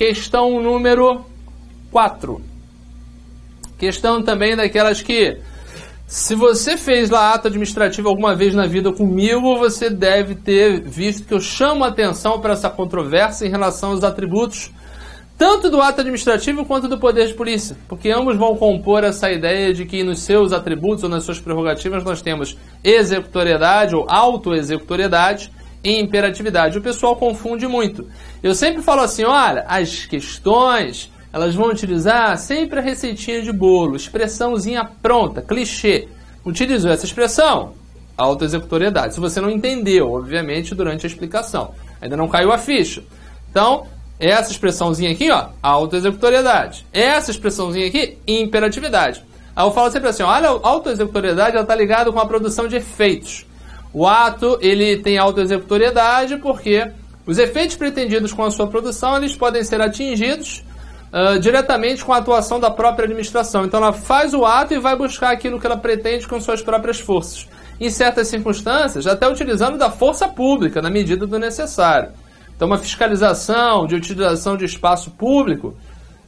Questão número 4. Questão também daquelas que, se você fez lá ato administrativo alguma vez na vida comigo, você deve ter visto que eu chamo a atenção para essa controvérsia em relação aos atributos tanto do ato administrativo quanto do poder de polícia, porque ambos vão compor essa ideia de que nos seus atributos ou nas suas prerrogativas nós temos executoriedade ou autoexecutoriedade e imperatividade. O pessoal confunde muito. Eu sempre falo assim, olha, as questões, elas vão utilizar sempre a receitinha de bolo, expressãozinha pronta, clichê. Utilizou essa expressão, autoexecutoriedade. Se você não entendeu, obviamente, durante a explicação, ainda não caiu a ficha. Então, essa expressãozinha aqui, ó, autoexecutoriedade. Essa expressãozinha aqui, imperatividade. Aí eu falo sempre assim, olha, a autoexecutoriedade está ligada com a produção de efeitos. O ato, ele tem autoexecutoriedade porque os efeitos pretendidos com a sua produção, eles podem ser atingidos diretamente com a atuação da própria administração. Então ela faz o ato e vai buscar aquilo que ela pretende com suas próprias forças. Em certas circunstâncias, até utilizando da força pública, na medida do necessário. Então uma fiscalização de utilização de espaço público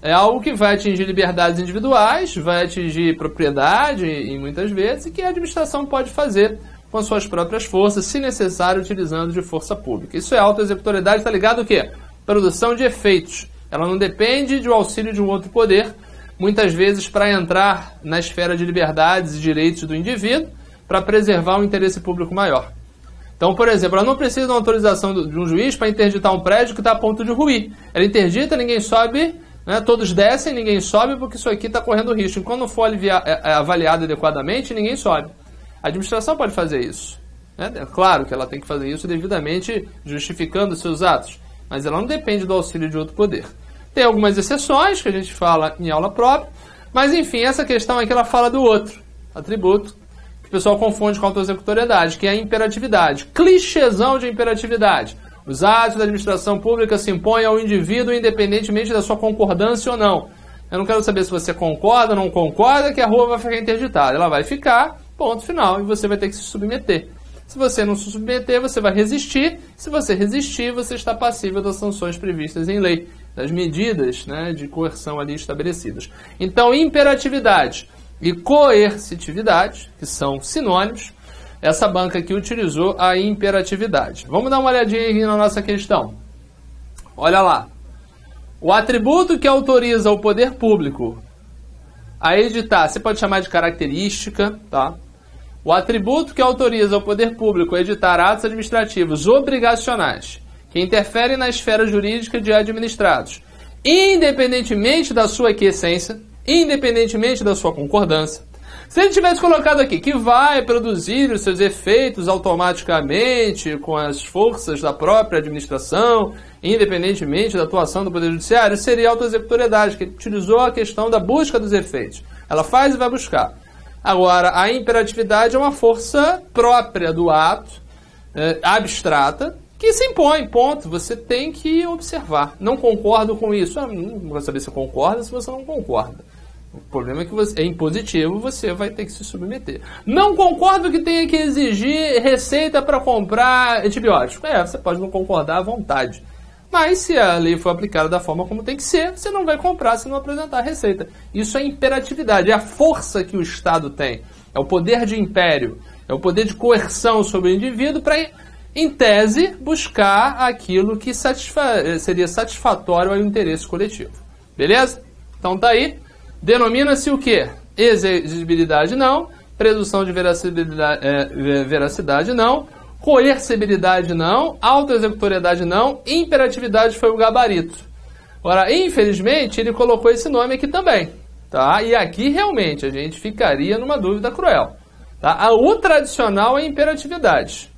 é algo que vai atingir liberdades individuais, vai atingir propriedade, e muitas vezes, e que a administração pode fazer com suas próprias forças, se necessário, utilizando de força pública. Isso é autoexecutoriedade, está ligado ao quê? Produção de efeitos. Ela não depende do auxílio de um outro poder, muitas vezes para entrar na esfera de liberdades e direitos do indivíduo, para preservar um interesse público maior. Então, por exemplo, ela não precisa de uma autorização de um juiz para interditar um prédio que está a ponto de ruir. Ela interdita, ninguém sobe, né? Todos descem, ninguém sobe, porque isso aqui está correndo risco. Enquanto não for avaliado adequadamente, ninguém sobe. A administração pode fazer isso. Né? É claro que ela tem que fazer isso devidamente justificando seus atos, mas ela não depende do auxílio de outro poder. Tem algumas exceções que a gente fala em aula própria, mas enfim, essa questão aqui ela fala do outro atributo, que o pessoal confunde com a autoexecutoriedade, que é a imperatividade. Clichêzão de imperatividade. Os atos da administração pública se impõem ao indivíduo independentemente da sua concordância ou não. Eu não quero saber se você concorda ou não concorda que a rua vai ficar interditada. Ela vai ficar, ponto final, e você vai ter que se submeter. Se você não se submeter, você vai resistir. Se você resistir, você está passível das sanções previstas em lei, das medidas, né, de coerção ali estabelecidas. Então, imperatividade e coercitividade, que são sinônimos, essa banca aqui utilizou a imperatividade. Vamos dar uma olhadinha aqui na nossa questão. Olha lá. O atributo que autoriza o poder público a editar, você pode chamar de característica, tá? O atributo que autoriza o poder público a editar atos administrativos obrigacionais que interferem na esfera jurídica de administrados, independentemente da sua aquiescência, independentemente da sua concordância. Se ele tivesse colocado aqui que vai produzir os seus efeitos automaticamente com as forças da própria administração, independentemente da atuação do Poder Judiciário, seria a autoexecutoriedade, que utilizou a questão da busca dos efeitos. Ela faz e vai buscar. Agora, a imperatividade é uma força própria do ato, abstrata, que se impõe, ponto. Você tem que observar. Não concordo com isso. Não vou saber se concorda se você não concorda. O problema é que você é impositivo, você vai ter que se submeter. Não concordo que tenha que exigir receita para comprar antibiótico. Você pode não concordar à vontade. Mas se a lei for aplicada da forma como tem que ser, você não vai comprar se não apresentar a receita. Isso é imperatividade, é a força que o Estado tem. É o poder de império, é o poder de coerção sobre o indivíduo para, em tese, buscar aquilo que seria satisfatório ao interesse coletivo. Beleza? Então tá aí. Denomina-se o quê? Exigibilidade não, presunção de veracidade não, coercibilidade não, autoexecutoriedade não, imperatividade foi o gabarito. Ora, infelizmente, ele colocou esse nome aqui também, tá? E aqui realmente a gente ficaria numa dúvida cruel, tá? O tradicional é imperatividade.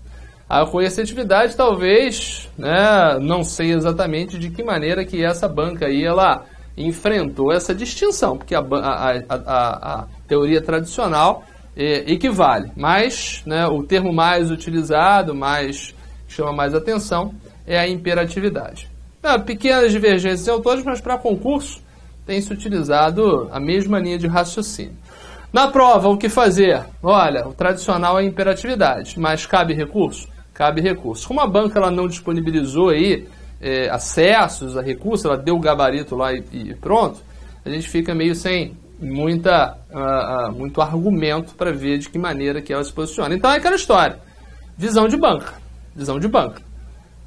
A coercitividade talvez, né, não sei exatamente de que maneira que essa banca aí, ela enfrentou essa distinção, porque a teoria tradicional equivale, mas, né, o termo mais utilizado, mais chama mais atenção, é a imperatividade. Pequenas divergências em autores, mas para concurso tem-se utilizado a mesma linha de raciocínio. Na prova, o que fazer? Olha, o tradicional é a imperatividade, mas cabe recurso? Cabe recurso. Como a banca ela não disponibilizou aí acessos a recursos, ela deu o gabarito lá e pronto, a gente fica meio sem muito argumento para ver de que maneira que ela se posiciona. Então é aquela história, visão de banca.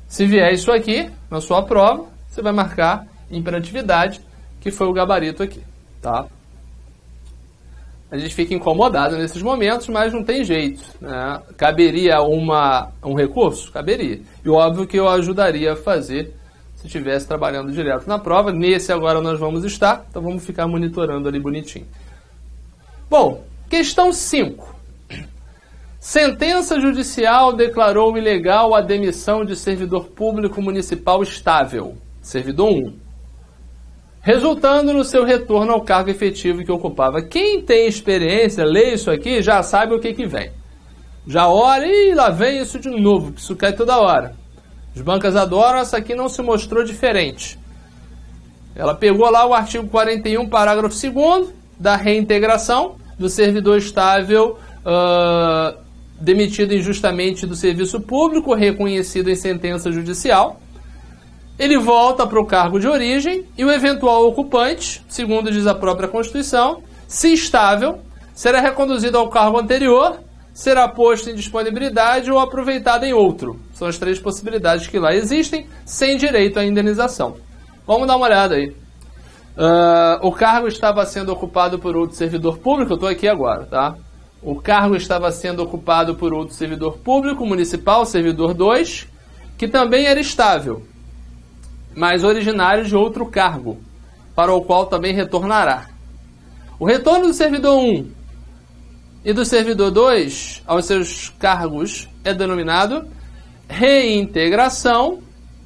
Se vier isso aqui na sua prova, você vai marcar imperatividade, que foi o gabarito aqui, tá? A gente fica incomodado nesses momentos, mas não tem jeito, né? Caberia um recurso? Caberia. E óbvio que eu ajudaria a fazer se estivesse trabalhando direto na prova. Nesse agora nós vamos estar, então vamos ficar monitorando ali bonitinho. Bom, questão 5. Sentença judicial declarou ilegal a demissão de servidor público municipal estável, servidor 1, resultando no seu retorno ao cargo efetivo que ocupava. Quem tem experiência, lê isso aqui, já sabe o que vem. Já olha, e lá vem isso de novo, que isso cai toda hora. Os bancas adoram, essa aqui não se mostrou diferente. Ela pegou lá o artigo 41, parágrafo 2º, da reintegração do servidor estável demitido injustamente do serviço público, reconhecido em sentença judicial. Ele volta para o cargo de origem e o eventual ocupante, segundo diz a própria Constituição, se estável, será reconduzido ao cargo anterior, será posto em disponibilidade ou aproveitado em outro. São as 3 possibilidades que lá existem, sem direito à indenização. Vamos dar uma olhada aí. O cargo estava sendo ocupado por outro servidor público, eu estou aqui agora, tá? O cargo estava sendo ocupado por outro servidor público municipal, servidor 2, que também era estável, mas originário de outro cargo, para o qual também retornará. O retorno do servidor 1 e do servidor 2 aos seus cargos é denominado reintegração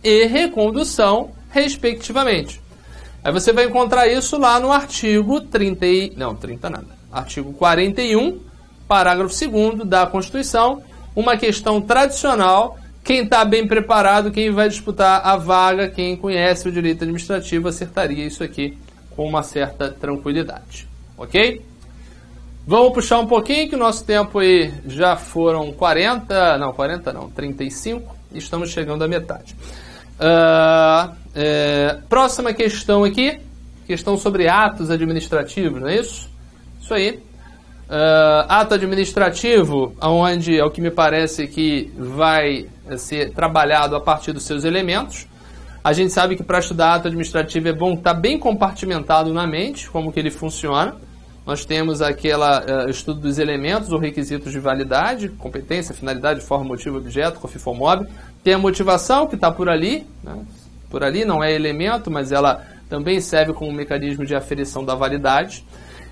e recondução, respectivamente. Aí você vai encontrar isso lá no artigo 41, parágrafo 2º da Constituição, uma questão tradicional. Quem está bem preparado, quem vai disputar a vaga, quem conhece o direito administrativo, acertaria isso aqui com uma certa tranquilidade. Ok? Vamos puxar um pouquinho, que o nosso tempo aí já foram 35, e estamos chegando à metade. Próxima questão aqui, questão sobre atos administrativos, não é isso? Isso aí. Ato administrativo, onde, ao que me parece que vai ser trabalhado a partir dos seus elementos. A gente sabe que para estudar ato administrativo é bom estar bem compartimentado na mente, como que ele funciona. Nós temos aquele estudo dos elementos ou requisitos de validade, competência, finalidade, forma, motivo, objeto, COFIFOMOB. Tem a motivação, que está por ali, né? Por ali não é elemento, mas ela também serve como um mecanismo de aferição da validade.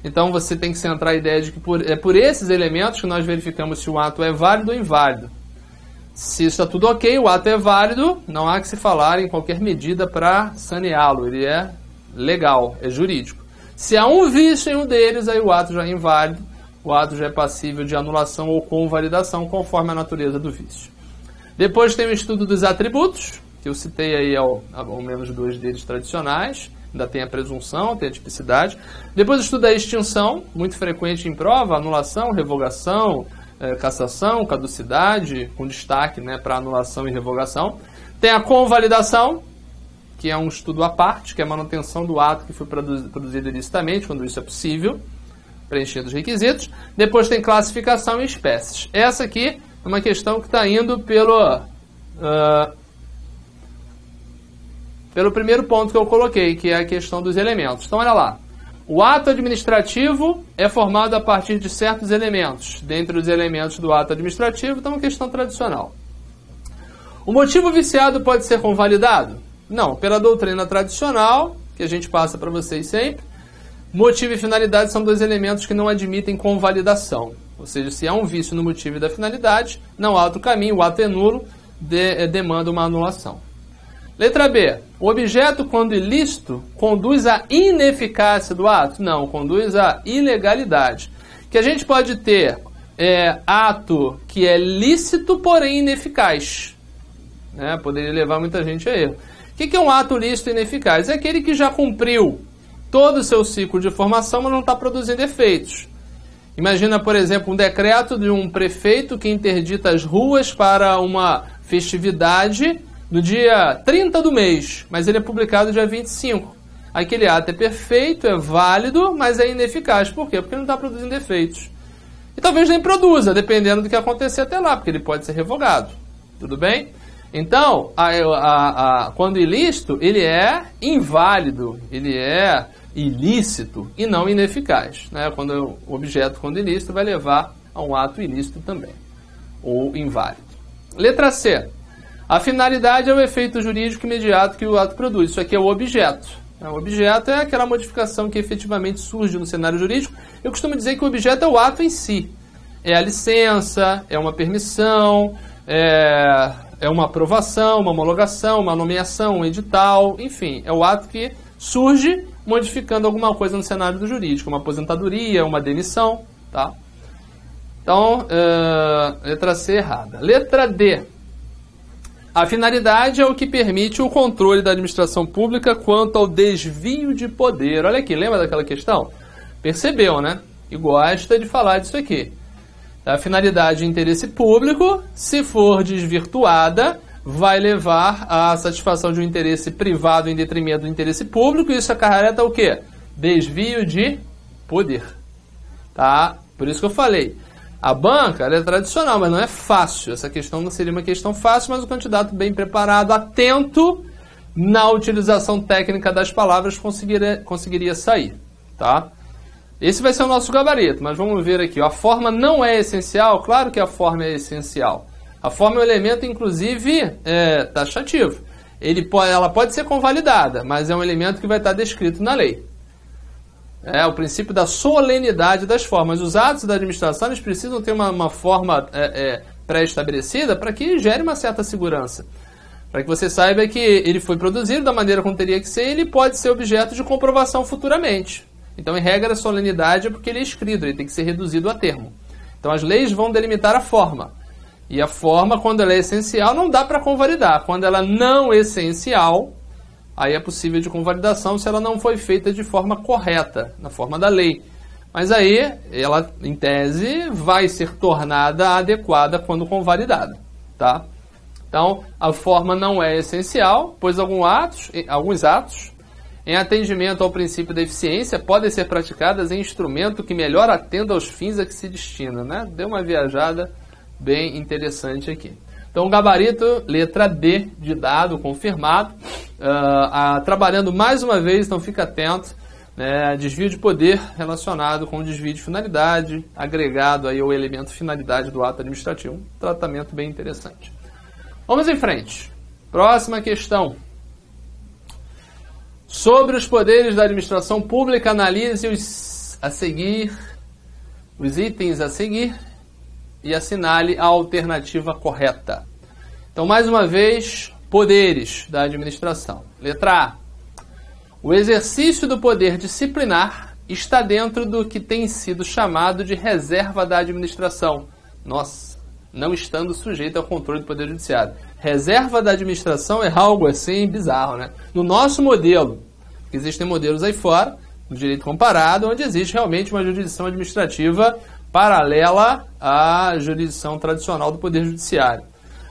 Então você tem que centrar a ideia de que é por esses elementos que nós verificamos se o ato é válido ou inválido. Se está tudo ok, o ato é válido, não há que se falar em qualquer medida para saneá-lo. Ele é legal, é jurídico. Se há um vício em um deles, aí o ato já é inválido, o ato já é passível de anulação ou convalidação, conforme a natureza do vício. Depois tem o estudo dos atributos, que eu citei aí ao menos 2 deles tradicionais. Ainda tem a presunção, tem a tipicidade. Depois o estudo da extinção, muito frequente em prova, anulação, revogação, cassação, caducidade, com destaque, né, para anulação e revogação. Tem a convalidação, que é um estudo à parte, que é a manutenção do ato que foi produzido ilicitamente, quando isso é possível, preenchendo os requisitos. Depois tem classificação e espécies. Essa aqui é uma questão que está indo pelo primeiro ponto que eu coloquei, que é a questão dos elementos. Então, olha lá. O ato administrativo é formado a partir de certos elementos. Dentre os elementos do ato administrativo, está uma questão tradicional. O motivo viciado pode ser convalidado? Não. Pela doutrina tradicional, que a gente passa para vocês sempre, motivo e finalidade são 2 elementos que não admitem convalidação. Ou seja, se há um vício no motivo e da finalidade, não há outro caminho, o ato é nulo, demanda uma anulação. Letra B. O objeto, quando ilícito, conduz à ineficácia do ato? Não, conduz à ilegalidade. Que a gente pode ter ato que é lícito, porém ineficaz. Né? Poderia levar muita gente a erro. O que é um ato lícito e ineficaz? É aquele que já cumpriu todo o seu ciclo de formação, mas não está produzindo efeitos. Imagina, por exemplo, um decreto de um prefeito que interdita as ruas para uma festividade no dia 30 do mês, mas ele é publicado dia 25. Aquele ato é perfeito, é válido, mas é ineficaz. Por quê? Porque ele não está produzindo defeitos. E talvez nem produza, dependendo do que acontecer até lá, porque ele pode ser revogado. Tudo bem? Então, quando ilícito, ele é inválido, ele é ilícito e não ineficaz. Né? Quando o objeto, quando ilícito, vai levar a um ato ilícito também, ou inválido. Letra C. A finalidade é o efeito jurídico imediato que o ato produz. Isso aqui é o objeto. O objeto é aquela modificação que efetivamente surge no cenário jurídico. Eu costumo dizer que o objeto é o ato em si. É a licença, é uma permissão, é uma aprovação, uma homologação, uma nomeação, um edital, enfim, é o ato que surge modificando alguma coisa no cenário do jurídico, uma aposentadoria, uma demissão, tá? Então, letra C errada. Letra D. A finalidade é o que permite o controle da administração pública quanto ao desvio de poder. Olha aqui, lembra daquela questão? Percebeu, né? E gosta de falar disso aqui. A finalidade de interesse público, se for desvirtuada, vai levar à satisfação de um interesse privado em detrimento do interesse público, e isso acarreta o quê? Desvio de poder. Tá? Por isso que eu falei. A banca ela é tradicional, mas não é fácil. Essa questão não seria uma questão fácil, mas o candidato bem preparado, atento na utilização técnica das palavras, conseguiria sair. Tá? Esse vai ser o nosso gabarito, mas vamos ver aqui. A forma não é essencial? Claro que a forma é essencial. A forma é um elemento, inclusive, taxativo. Ela pode ser convalidada, mas é um elemento que vai estar descrito na lei. É o princípio da solenidade das formas. Os atos da administração eles precisam ter uma forma pré-estabelecida para que gere uma certa segurança. Para que você saiba que ele foi produzido da maneira como teria que ser, ele pode ser objeto de comprovação futuramente. Então, em regra, a solenidade é porque ele é escrito, ele tem que ser reduzido a termo. Então, as leis vão delimitar a forma. E a forma, quando ela é essencial, não dá para convalidar. Quando ela não é essencial, aí é possível de convalidação se ela não foi feita de forma correta, na forma da lei. Mas aí, ela, em tese, vai ser tornada adequada quando convalidada. Tá? Então, a forma não é essencial, pois alguns atos, em atendimento ao princípio da eficiência, podem ser praticadas em instrumento que melhor atenda aos fins a que se destina. Né? Deu uma viajada bem interessante aqui. Então, gabarito, letra D de dado, confirmado. Trabalhando mais uma vez, então fica atento. Né? Desvio de poder relacionado com desvio de finalidade, agregado aí ao elemento finalidade do ato administrativo. Um tratamento bem interessante. Vamos em frente. Próxima questão. Sobre os poderes da administração pública, analise os itens a seguir e assinale a alternativa correta. Então, mais uma vez, poderes da administração. Letra A. O exercício do poder disciplinar está dentro do que tem sido chamado de reserva da administração. Nossa, não estando sujeito ao controle do Poder Judiciário. Reserva da administração é algo assim bizarro, né? No nosso modelo, existem modelos aí fora, no direito comparado, onde existe realmente uma jurisdição administrativa paralela à jurisdição tradicional do Poder Judiciário.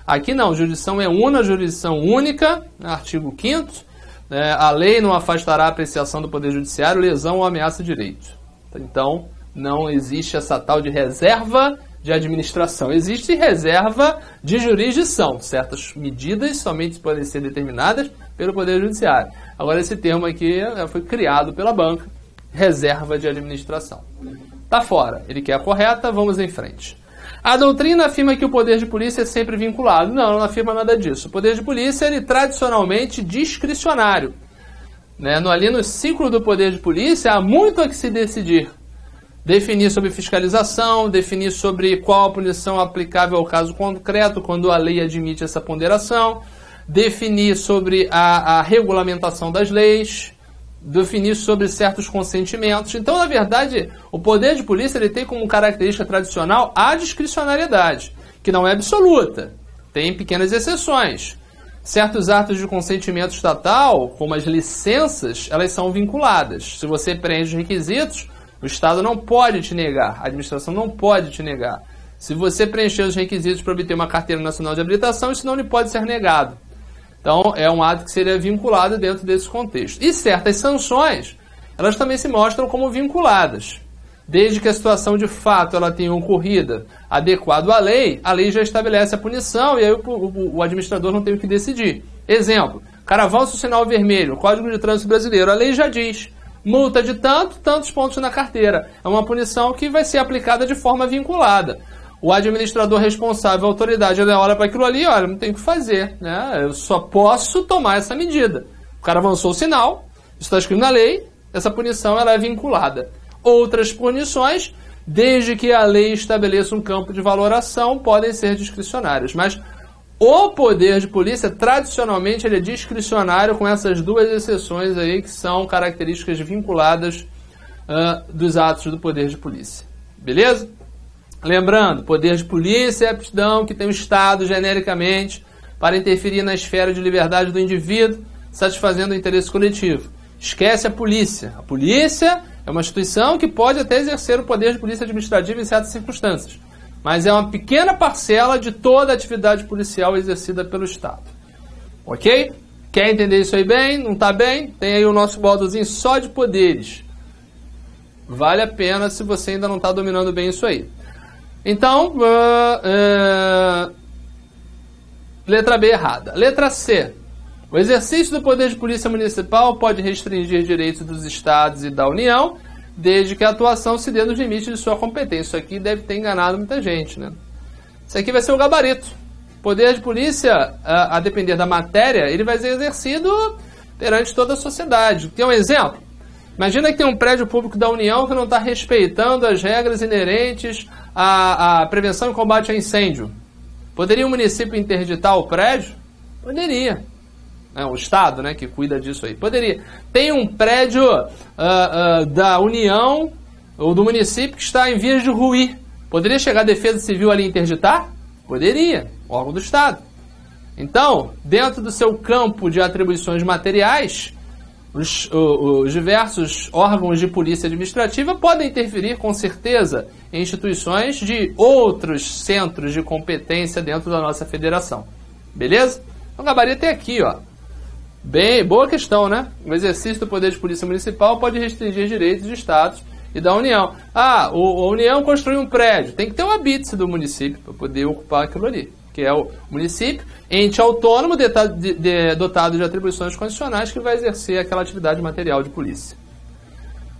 Aqui não, jurisdição é jurisdição única, artigo 5º, a lei não afastará a apreciação do Poder Judiciário, lesão ou ameaça de direito. Então, não existe essa tal de reserva de administração. Existe reserva de jurisdição. Certas medidas somente podem ser determinadas pelo Poder Judiciário. Agora, esse termo aqui foi criado pela banca, reserva de administração. Está fora. Ele quer a correta, vamos em frente. A doutrina afirma que o poder de polícia é sempre vinculado. Não afirma nada disso. O poder de polícia é tradicionalmente discricionário. Ali no ciclo do poder de polícia, há muito a que se decidir. Definir sobre fiscalização, definir sobre qual a punição aplicável ao caso concreto, quando a lei admite essa ponderação, definir sobre a regulamentação das leis, definir sobre certos consentimentos. Então, na verdade, o poder de polícia ele tem como característica tradicional a discricionariedade, que não é absoluta, tem pequenas exceções. Certos atos de consentimento estatal, como as licenças, elas são vinculadas. Se você preenche os requisitos, o Estado não pode te negar, a administração não pode te negar. Se você preencher os requisitos para obter uma carteira nacional de habilitação, isso não lhe pode ser negado. Então, é um ato que seria vinculado dentro desse contexto. E certas sanções, elas também se mostram como vinculadas. Desde que a situação de fato ela tenha ocorrido adequado à lei, a lei já estabelece a punição e aí o administrador não tem o que decidir. Exemplo, o cara avança o sinal vermelho, Código de Trânsito Brasileiro, a lei já diz, multa de tantos pontos na carteira. É uma punição que vai ser aplicada de forma vinculada. O administrador responsável, a autoridade, ele olha para aquilo ali, olha, não tem o que fazer, né? Eu só posso tomar essa medida. O cara avançou o sinal, isso está escrito na lei, essa punição ela é vinculada. Outras punições, desde que a lei estabeleça um campo de valoração, podem ser discricionárias. Mas o poder de polícia, tradicionalmente, ele é discricionário com essas duas exceções aí, que são características vinculadas dos atos do poder de polícia. Beleza? Lembrando, poder de polícia é a aptidão que tem o Estado, genericamente, para interferir na esfera de liberdade do indivíduo, satisfazendo o interesse coletivo. Esquece a polícia. A polícia é uma instituição que pode até exercer o poder de polícia administrativa em certas circunstâncias, mas é uma pequena parcela de toda a atividade policial exercida pelo Estado. Ok? Quer entender isso aí bem? Não está bem? Tem aí o nosso módulozinho só de poderes. Vale a pena se você ainda não está dominando bem isso aí. Então, letra B errada. Letra C. O exercício do poder de polícia municipal pode restringir direitos dos estados e da União, desde que a atuação se dê nos limites de sua competência. Isso aqui deve ter enganado muita gente, né? Isso aqui vai ser o gabarito. O poder de polícia, a depender da matéria, ele vai ser exercido perante toda a sociedade. Tem um exemplo? Imagina que tem um prédio público da União que não está respeitando as regras inerentes à prevenção e combate a incêndio. Poderia o município interditar o prédio? Poderia. O Estado, né, que cuida disso aí. Poderia. Tem um prédio da União ou do município que está em vias de ruir. Poderia chegar a Defesa Civil ali e interditar? Poderia. Órgão do Estado. Então, dentro do seu campo de atribuições materiais, os diversos órgãos de polícia administrativa podem interferir com certeza em instituições de outros centros de competência dentro da nossa federação. Beleza? Então, o gabarito é aqui, ó. Bem, boa questão, né? O exercício do poder de polícia municipal pode restringir direitos de estados e da União. A União construiu um prédio, tem que ter o habite do município para poder ocupar aquilo ali, que é o município, ente autônomo dotado de atribuições constitucionais que vai exercer aquela atividade material de polícia.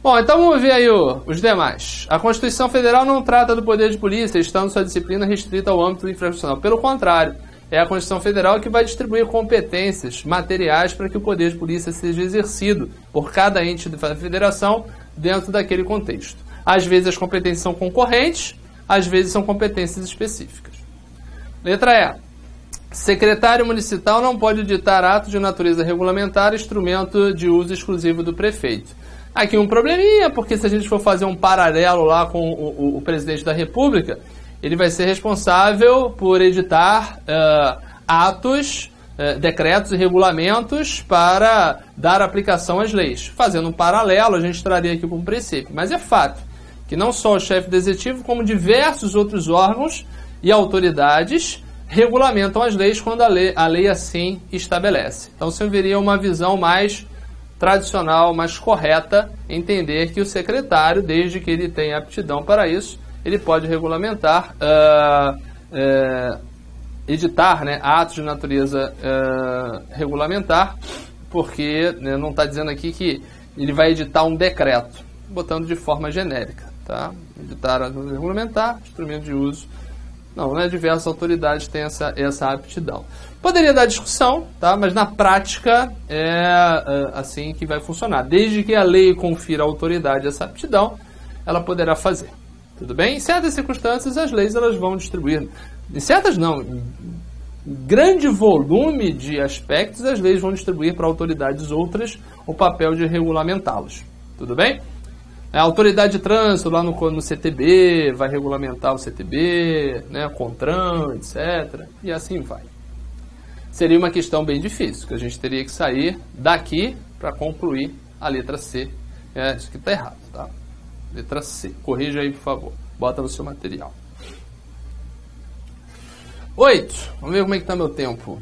Bom, então vamos ver aí os demais. A Constituição Federal não trata do poder de polícia, estando sua disciplina restrita ao âmbito infraconstitucional. Pelo contrário, é a Constituição Federal que vai distribuir competências materiais para que o poder de polícia seja exercido por cada ente da federação dentro daquele contexto. Às vezes as competências são concorrentes, às vezes são competências específicas. Letra E. Secretário municipal não pode ditar ato de natureza regulamentar, instrumento de uso exclusivo do prefeito. Aqui um probleminha, porque se a gente for fazer um paralelo lá com o presidente da República, ele vai ser responsável por editar atos, decretos e regulamentos para dar aplicação às leis. Fazendo um paralelo, a gente traria aqui com um princípio. Mas é fato que não só o chefe do executivo, como diversos outros órgãos e autoridades regulamentam as leis quando a lei assim estabelece. Então, você veria uma visão mais tradicional, mais correta, entender que o secretário, desde que ele tenha aptidão para isso, ele pode regulamentar, editar, né, atos de natureza regulamentar, porque, né, não está dizendo aqui que ele vai editar um decreto, botando de forma genérica. Tá? Editar, regulamentar, instrumento de uso. Não, né? Diversas autoridades têm essa aptidão. Poderia dar discussão, tá? Mas na prática é assim que vai funcionar. Desde que a lei confira à autoridade essa aptidão, ela poderá fazer. Tudo bem? Em certas circunstâncias, as leis elas vão distribuir. Em certas não. Em grande volume de aspectos, as leis vão distribuir para autoridades outras o papel de regulamentá-los. Tudo bem? A autoridade de trânsito lá no CTB vai regulamentar o CTB, né, CONTRAN, etc. E assim vai. Seria uma questão bem difícil, que a gente teria que sair daqui para concluir a letra C. Isso aqui está errado, tá? Letra C. Corrija aí, por favor. Bota no seu material. 8. Vamos ver como é que está meu tempo.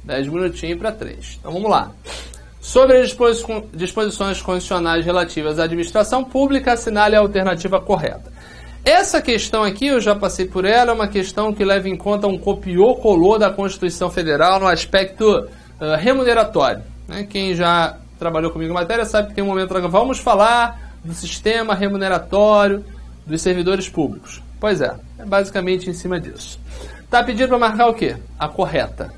10 minutinhos para 3. Então vamos lá. Sobre as disposições constitucionais relativas à administração pública, assinale a alternativa correta. Essa questão aqui, eu já passei por ela, é uma questão que leva em conta um copiou-colou da Constituição Federal no aspecto remuneratório. Né? Quem já trabalhou comigo em matéria sabe que tem um momento lá que vamos falar do sistema remuneratório dos servidores públicos. Pois é basicamente em cima disso. Tá pedindo para marcar o quê? A correta.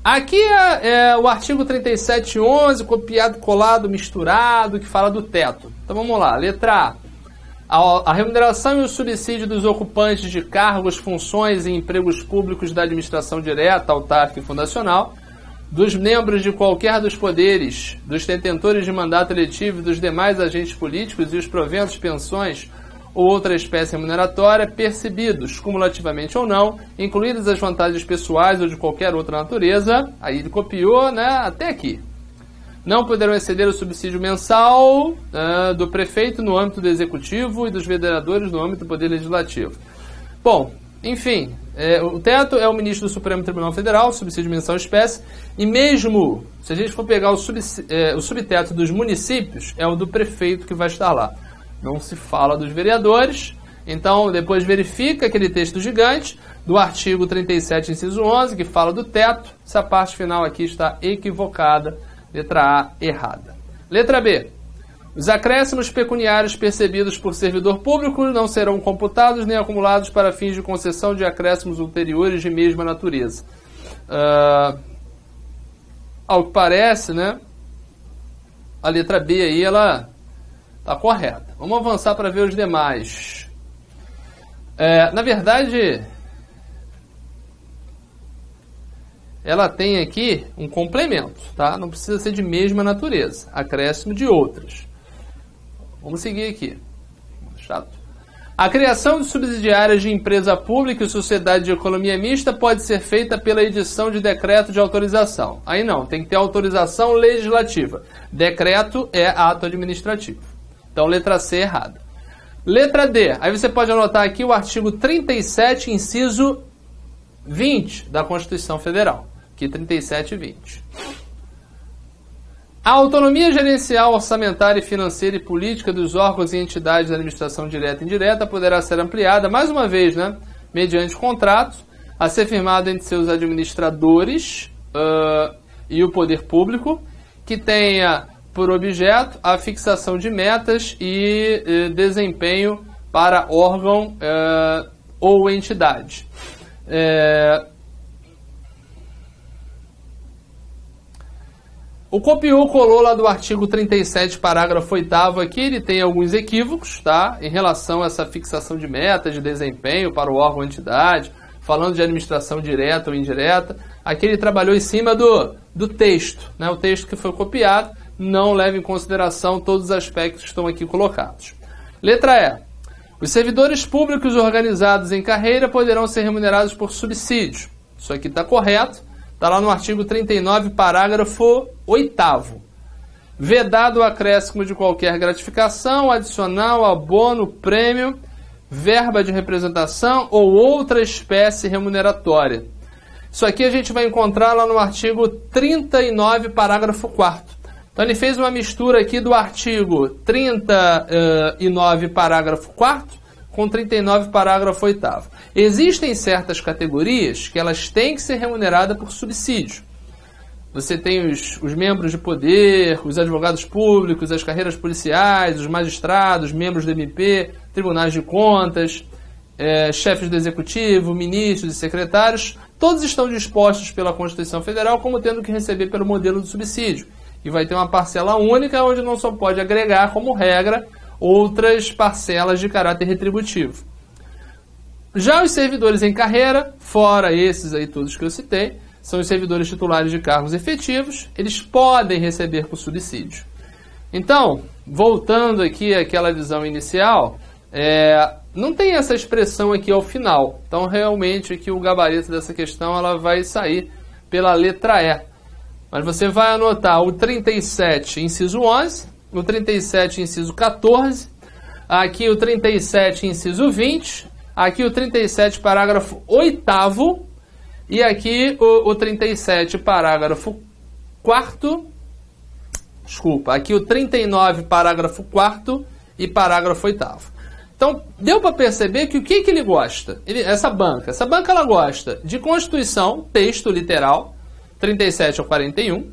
Aqui é o artigo 3711, copiado, colado, misturado, que fala do teto. Então vamos lá, letra A. A remuneração e o subsídio dos ocupantes de cargos, funções e empregos públicos da administração direta, autárquica e fundacional, dos membros de qualquer dos poderes, dos detentores de mandato eletivo e dos demais agentes políticos e os proventos, pensões ou outra espécie remuneratória percebidos, cumulativamente ou não, incluídas as vantagens pessoais ou de qualquer outra natureza, aí ele copiou, né, até aqui. Não poderão exceder o subsídio mensal do prefeito no âmbito do executivo e dos vereadores no âmbito do poder legislativo. Bom, enfim, o teto é o ministro do Supremo Tribunal Federal, subsídio mensal espécie, e mesmo se a gente for pegar o subteto dos municípios, é o do prefeito que vai estar lá. Não se fala dos vereadores, então depois verifica aquele texto gigante do artigo 37, inciso 11, que fala do teto. Essa parte final aqui está equivocada, letra A, errada. Letra B. Os acréscimos pecuniários percebidos por servidor público não serão computados nem acumulados para fins de concessão de acréscimos ulteriores de mesma natureza. Ao que parece, né, a letra B aí, ela está correta. Vamos avançar para ver os demais. Na verdade, ela tem aqui um complemento, tá? Não precisa ser de mesma natureza. Acréscimo de outras. Vamos seguir aqui. Chato. A criação de subsidiárias de empresa pública e sociedade de economia mista pode ser feita pela edição de decreto de autorização. Aí não, tem que ter autorização legislativa. Decreto é ato administrativo. Então, letra C errada. Letra D. Aí você pode anotar aqui o artigo 37, inciso 20 da Constituição Federal. Aqui 37 e 20. A autonomia gerencial, orçamentária e financeira e política dos órgãos e entidades da administração direta e indireta poderá ser ampliada, mais uma vez, né, mediante contrato a ser firmado entre seus administradores e o poder público, que tenha por objeto a fixação de metas e desempenho para órgão ou entidade. O copiou-colou lá do artigo 37, parágrafo 8º aqui, ele tem alguns equívocos, tá? Em relação a essa fixação de metas de desempenho para o órgão ou entidade, falando de administração direta ou indireta. Aqui ele trabalhou em cima do texto, né? O texto que foi copiado não leva em consideração todos os aspectos que estão aqui colocados. Letra E. Os servidores públicos organizados em carreira poderão ser remunerados por subsídio. Isso aqui está correto. Está lá no artigo 39, parágrafo 8º. Vedado o acréscimo de qualquer gratificação, adicional, abono, prêmio, verba de representação ou outra espécie remuneratória. Isso aqui a gente vai encontrar lá no artigo 39, parágrafo 4º. Então ele fez uma mistura aqui do artigo 39, parágrafo 4º, com 39, parágrafo 8º. Existem certas categorias que elas têm que ser remuneradas por subsídio. Você tem os membros de poder, os advogados públicos, as carreiras policiais, os magistrados, membros do MP, tribunais de contas, chefes do executivo, ministros e secretários. Todos estão dispostos pela Constituição Federal como tendo que receber pelo modelo do subsídio. E vai ter uma parcela única onde não só pode agregar, como regra, outras parcelas de caráter retributivo. Já os servidores em carreira, fora esses aí todos que eu citei, são os servidores titulares de cargos efetivos, eles podem receber por subsídio. Então, voltando aqui àquela visão inicial, não tem essa expressão aqui ao final. Então, realmente, aqui o gabarito dessa questão ela vai sair pela letra E. Mas você vai anotar o 37, inciso 11, o 37, inciso 14, aqui o 37, inciso 20, aqui o 37, parágrafo 8º, E aqui o 37, parágrafo 4º, desculpa, aqui o 39, parágrafo 4º e parágrafo 8º. Então, deu para perceber que o que ele gosta? Essa banca ela gosta de Constituição, texto literal, 37 ao 41,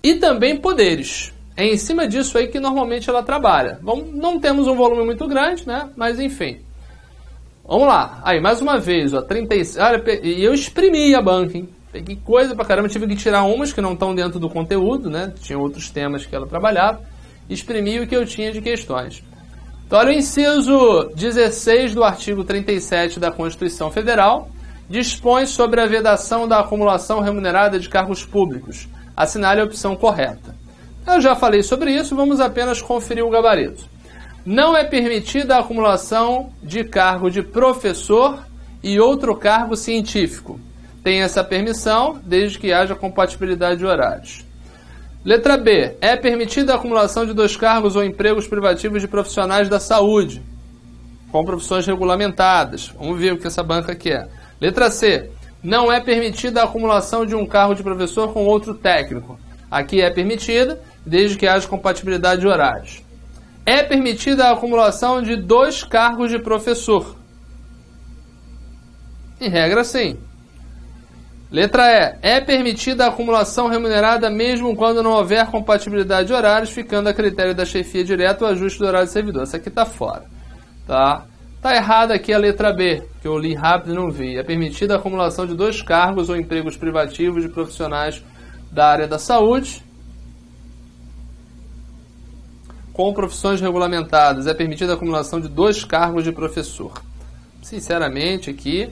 e também poderes. É em cima disso aí que normalmente ela trabalha. Não temos um volume muito grande, né? Mas enfim. Vamos lá. Aí, mais uma vez, ó, 36. Olha, e eu exprimi a banca, hein? Peguei coisa pra caramba, tive que tirar umas que não estão dentro do conteúdo, né? Tinha outros temas que ela trabalhava. Exprimi o que eu tinha de questões. Então, olha o inciso 16 do artigo 37 da Constituição Federal. Dispõe sobre a vedação da acumulação remunerada de cargos públicos. Assinale a opção correta. Eu já falei sobre isso, vamos apenas conferir o gabarito. Não é permitida a acumulação de cargo de professor e outro cargo científico. Tem essa permissão, desde que haja compatibilidade de horários. Letra B. É permitida a acumulação de 2 cargos ou empregos privativos de profissionais da saúde, com profissões regulamentadas. Vamos ver o que essa banca quer. Letra C. Não é permitida a acumulação de um cargo de professor com outro técnico. Aqui é permitida, desde que haja compatibilidade de horários. É permitida a acumulação de 2 cargos de professor. Em regra, sim. Letra E. É permitida a acumulação remunerada mesmo quando não houver compatibilidade de horários, ficando a critério da chefia direta o ajuste do horário do servidor. Essa aqui está fora. Tá errada aqui a letra B, que eu li rápido e não vi. É permitida a acumulação de 2 cargos ou empregos privativos de profissionais da área da saúde com profissões regulamentadas. É permitida a acumulação de 2 cargos de professor. Sinceramente, aqui,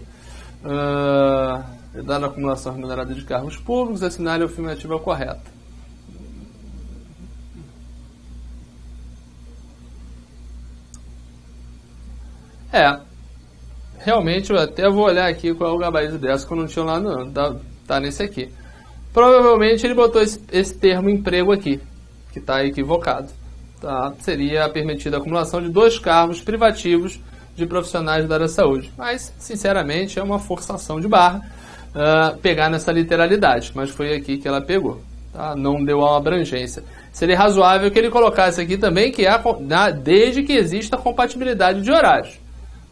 dada a acumulação remunerada de cargos públicos, assinale a afirmativa correta. Realmente eu até vou olhar aqui qual é o gabarito dessa, que eu não tinha lá não, tá nesse aqui. Provavelmente ele botou esse termo emprego aqui, que está equivocado. Tá? Seria permitida a acumulação de 2 cargos privativos de profissionais da área da saúde. Mas, sinceramente, é uma forçação de barra pegar nessa literalidade, mas foi aqui que ela pegou. Tá? Não deu uma abrangência. Seria razoável que ele colocasse aqui também que desde que exista compatibilidade de horários.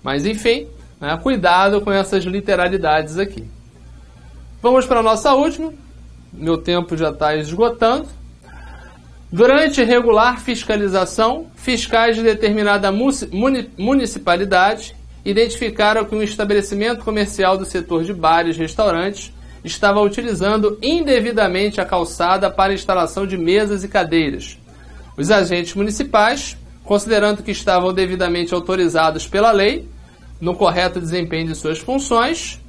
Mas, enfim, né, cuidado com essas literalidades aqui. Vamos para a nossa última. Meu tempo já está esgotando. Durante regular fiscalização, fiscais de determinada municipalidade identificaram que um estabelecimento comercial do setor de bares e restaurantes estava utilizando indevidamente a calçada para instalação de mesas e cadeiras. Os agentes municipais, considerando que estavam devidamente autorizados pela lei, no correto desempenho de suas funções.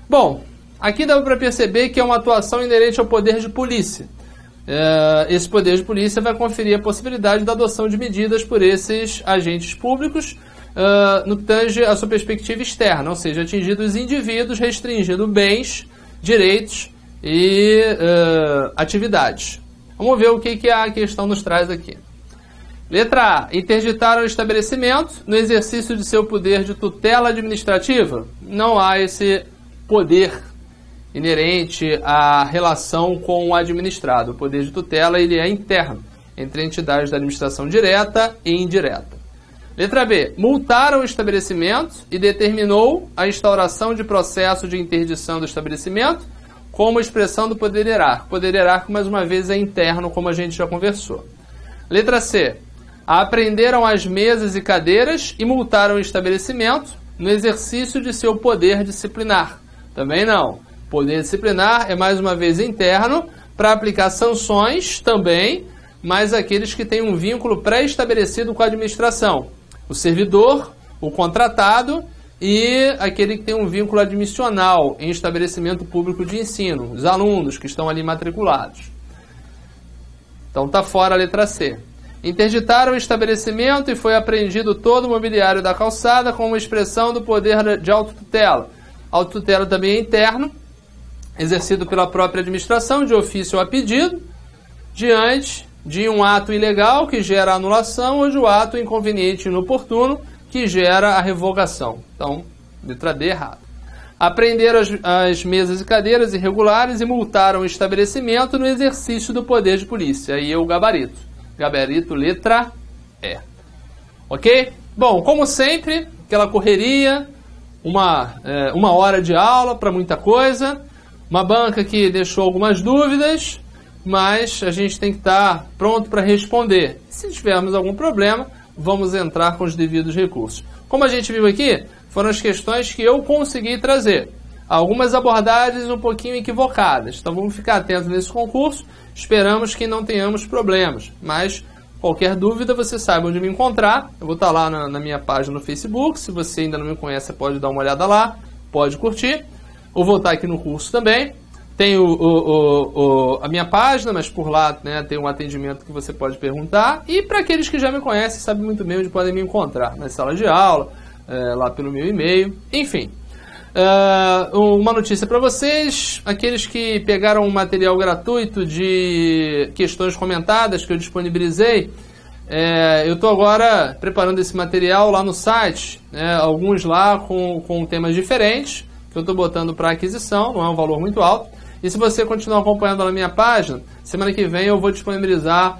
Bom, aqui dá para perceber que é uma atuação inerente ao poder de polícia. Esse poder de polícia vai conferir a possibilidade da adoção de medidas por esses agentes públicos no que tange a sua perspectiva externa, ou seja, atingindo os indivíduos, restringindo bens, direitos e atividades. Vamos ver o que a questão nos traz aqui. Letra A. Interditaram o estabelecimento no exercício de seu poder de tutela administrativa? Não há esse poder inerente à relação com o administrado. O poder de tutela ele é interno, entre entidades da administração direta e indireta. Letra B. Multaram o estabelecimento e determinou a instauração de processo de interdição do estabelecimento como expressão do poder hierárquico. O poder hierárquico, mais uma vez, é interno, como a gente já conversou. Letra C. Apreenderam as mesas e cadeiras e multaram o estabelecimento no exercício de seu poder disciplinar. Também não. Poder disciplinar é, mais uma vez, interno, para aplicar sanções também, mas aqueles que têm um vínculo pré-estabelecido com a administração. O servidor, o contratado e aquele que tem um vínculo admissional em estabelecimento público de ensino, os alunos que estão ali matriculados. Então está fora a letra C. Interditaram o estabelecimento e foi apreendido todo o mobiliário da calçada com uma expressão do poder de autotutela. Autotutela também é interno, exercido pela própria administração, de ofício ou a pedido, diante de um ato ilegal que gera a anulação ou de um ato inconveniente e inoportuno que gera a revogação. Então, letra D errada. apreenderam as mesas e cadeiras irregulares e multaram o estabelecimento no exercício do poder de polícia. Aí é o gabarito. Gabarito, letra E. Ok? Bom, como sempre, aquela correria, uma hora de aula para muita coisa, uma banca que deixou algumas dúvidas, mas a gente tem que estar pronto para responder. Se tivermos algum problema, vamos entrar com os devidos recursos. Como a gente viu aqui, foram as questões que eu consegui trazer. Algumas abordagens um pouquinho equivocadas. Então vamos ficar atentos nesse concurso. Esperamos que não tenhamos problemas. Mas qualquer dúvida, você sabe onde me encontrar. Eu vou estar lá na minha página no Facebook. Se você ainda não me conhece, você pode dar uma olhada lá. Pode curtir. Ou vou estar aqui no curso também. Tem a minha página, mas por lá, né, tem um atendimento que você pode perguntar. E para aqueles que já me conhecem, sabem muito bem onde podem me encontrar. Nas salas de aula, lá pelo meu e-mail. Enfim, uma notícia para vocês. Aqueles que pegaram um material gratuito de questões comentadas que eu disponibilizei, eu estou agora preparando esse material lá no site. Alguns lá com temas diferentes, que eu estou botando para aquisição, não é um valor muito alto. E se você continuar acompanhando na minha página, semana que vem eu vou disponibilizar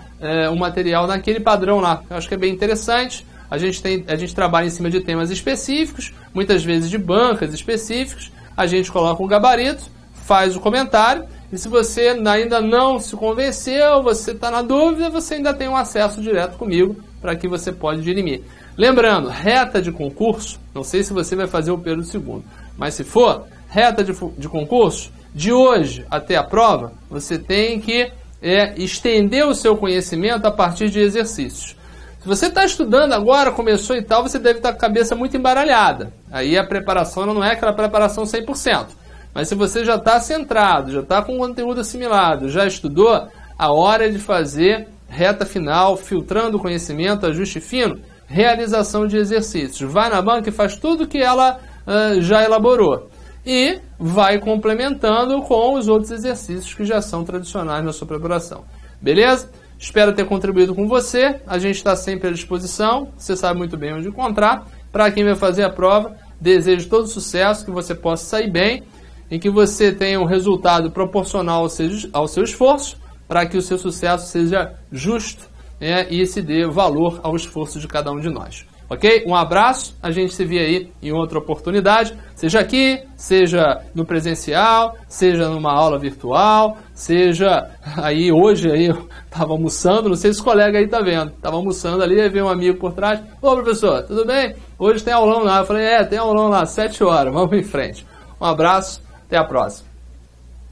um material naquele padrão lá. Eu acho que é bem interessante. A gente trabalha em cima de temas específicos, muitas vezes de bancas específicos. A gente coloca um gabarito, faz o comentário. E se você ainda não se convenceu, você está na dúvida, você ainda tem um acesso direto comigo para que você pode dirimir. Lembrando, reta de concurso, não sei se você vai fazer o Pedro II, mas se for, reta de concurso, de hoje até a prova, você tem que estender o seu conhecimento a partir de exercícios. Se você está estudando agora, começou e tal, você deve estar com a cabeça muito embaralhada. Aí a preparação não é aquela preparação 100%. Mas se você já está centrado, já está com o conteúdo assimilado, já estudou, a hora é de fazer reta final, filtrando o conhecimento, ajuste fino, realização de exercícios. Vai na banca e faz tudo que ela já elaborou. E vai complementando com os outros exercícios que já são tradicionais na sua preparação. Beleza? Espero ter contribuído com você. A gente está sempre à disposição. Você sabe muito bem onde encontrar. Para quem vai fazer a prova, desejo todo sucesso, que você possa sair bem e que você tenha um resultado proporcional ao seu esforço, para que o seu sucesso seja justo, e se dê valor ao esforço de cada um de nós. Ok? Um abraço, a gente se vê aí em outra oportunidade, seja aqui, seja no presencial, seja numa aula virtual, seja aí hoje, aí eu estava almoçando, não sei se o colega aí está vendo, estava almoçando ali, aí veio um amigo por trás, ô professor, tudo bem? Hoje tem aulão lá, eu falei, tem aulão lá, 7 horas, vamos em frente. Um abraço, até a próxima.